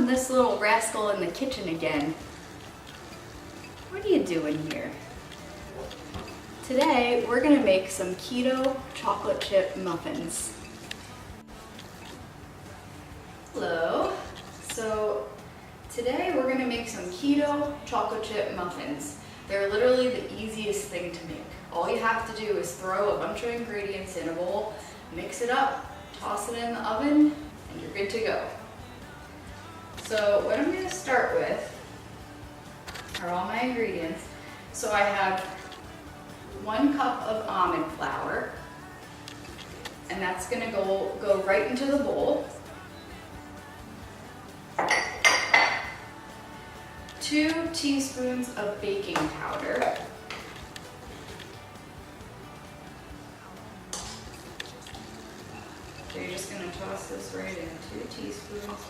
this little rascal in the kitchen again. What are you doing here? Today, we're gonna make some keto chocolate chip muffins. Hello. So today we're gonna make some keto chocolate chip muffins. They're literally the easiest thing to make. All you have to do is throw a bunch of ingredients in a bowl, mix it up, toss it in the oven, and you're good to go. So what I'm gonna start with are all my ingredients. So I have 1 cup of almond flour, and that's gonna go right into the bowl. 2 teaspoons of baking powder. So you're just gonna toss this right in, 2 teaspoons.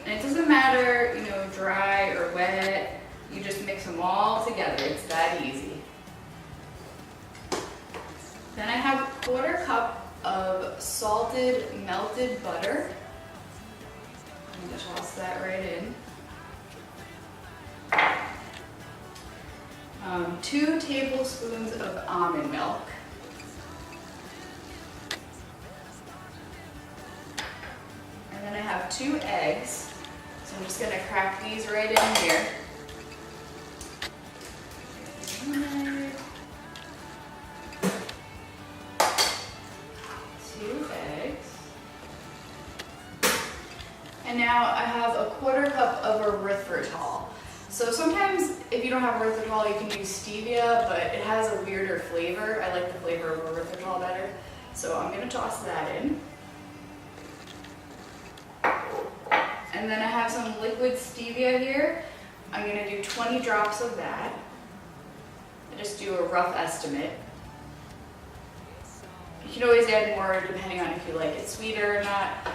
And it doesn't matter, dry or wet, you just mix them all together, it's that easy. Then I have a 1/4 cup of salted melted butter. I'm gonna toss that right in. 2 tablespoons of almond milk. And then I have 2 eggs. So I'm just gonna crack these right in here. 2 eggs. And now I have a 1/4 cup of erythritol. So sometimes if you don't have erythritol, you can use stevia, but it has a weirder flavor. I like the flavor of erythritol better. So I'm gonna toss that in. And then I have some liquid stevia here. I'm gonna do 20 drops of that. I just do a rough estimate. You can always add more depending on if you like it sweeter or not.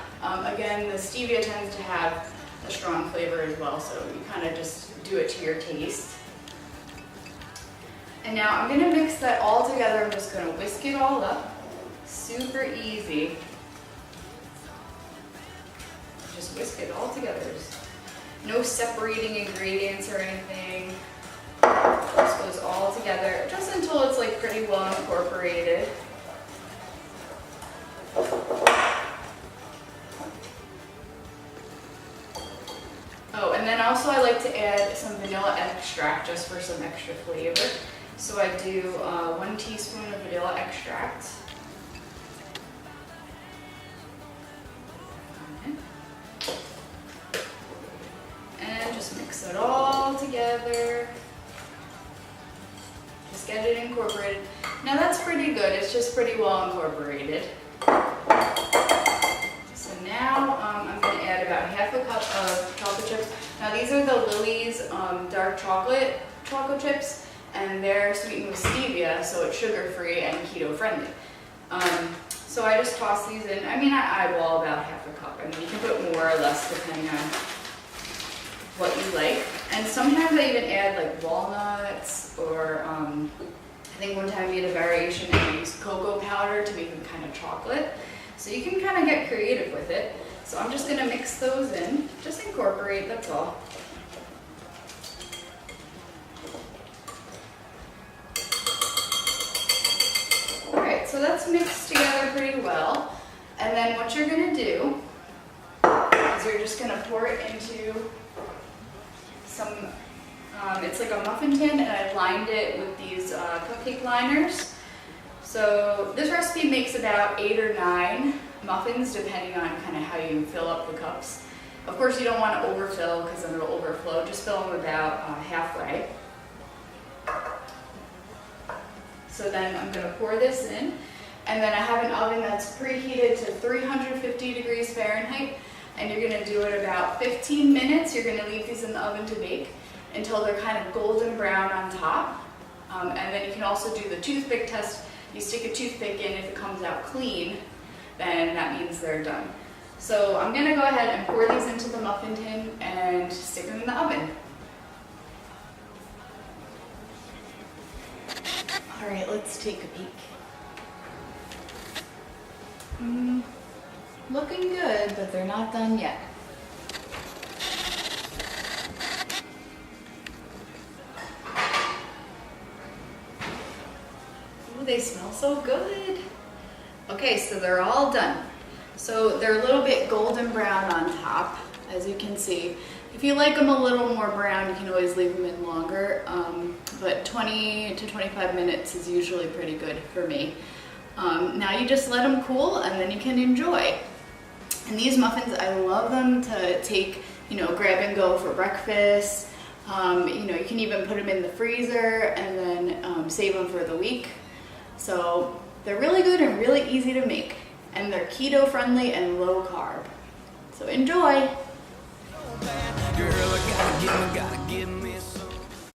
Again, the stevia tends to have a strong flavor as well, so you kind of just do it to your taste. And now I'm gonna mix that all together. I'm just gonna whisk it all up. Super easy. Just whisk it all together. Just no separating ingredients or anything. This goes all together just until it's like pretty well incorporated. Oh, and then also I like to add some vanilla extract just for some extra flavor. So I do 1 teaspoon of vanilla extract. And just mix it all together. Just get it incorporated. Now that's pretty good, it's just pretty well incorporated. So now I'm going to add about 1/2 cup of chocolate chips. Now these are the Lily's dark chocolate chips, and they're sweetened with stevia, so it's sugar-free and keto-friendly. So I just toss these in. I mean, I eyeball about 1/2 cup. I mean, you can put more or less depending on what you like. And sometimes I even add like walnuts, or I think one time I made a variation and I used cocoa powder to make them kind of chocolate. So you can kind of get creative with it. So I'm just gonna mix those in, just incorporate, that's all. All right, so that's mixed together pretty well. And then what you're gonna do is you're just gonna pour it into some, it's like a muffin tin, and I lined it with these cupcake liners. So this recipe makes about 8 or 9 muffins, depending on kind of how you fill up the cups. Of course, you don't want to overfill because then it'll overflow. Just fill them about halfway. So then I'm going to pour this in, and then I have an oven that's preheated to 350 degrees Fahrenheit, and you're going to do it about 15 minutes. You're going to leave these in the oven to bake until they're kind of golden brown on top. And then you can also do the toothpick test. You stick a toothpick in, if it comes out clean, then that means they're done. So I'm gonna go ahead and pour these into the muffin tin and stick them in the oven. All right, let's take a peek. Looking good, but they're not done yet. they smell so good. Okay, so they're all done. So they're a little bit golden brown on top, as you can see. If you like them a little more brown, you can always leave them in longer, but 20 to 25 minutes is usually pretty good for me. Now you just let them cool and then you can enjoy. And these muffins, I love them to take, grab and go for breakfast. You can even put them in the freezer and then save them for the week. So they're really good and really easy to make. And they're keto friendly and low carb. So enjoy! Girl, I gotta give me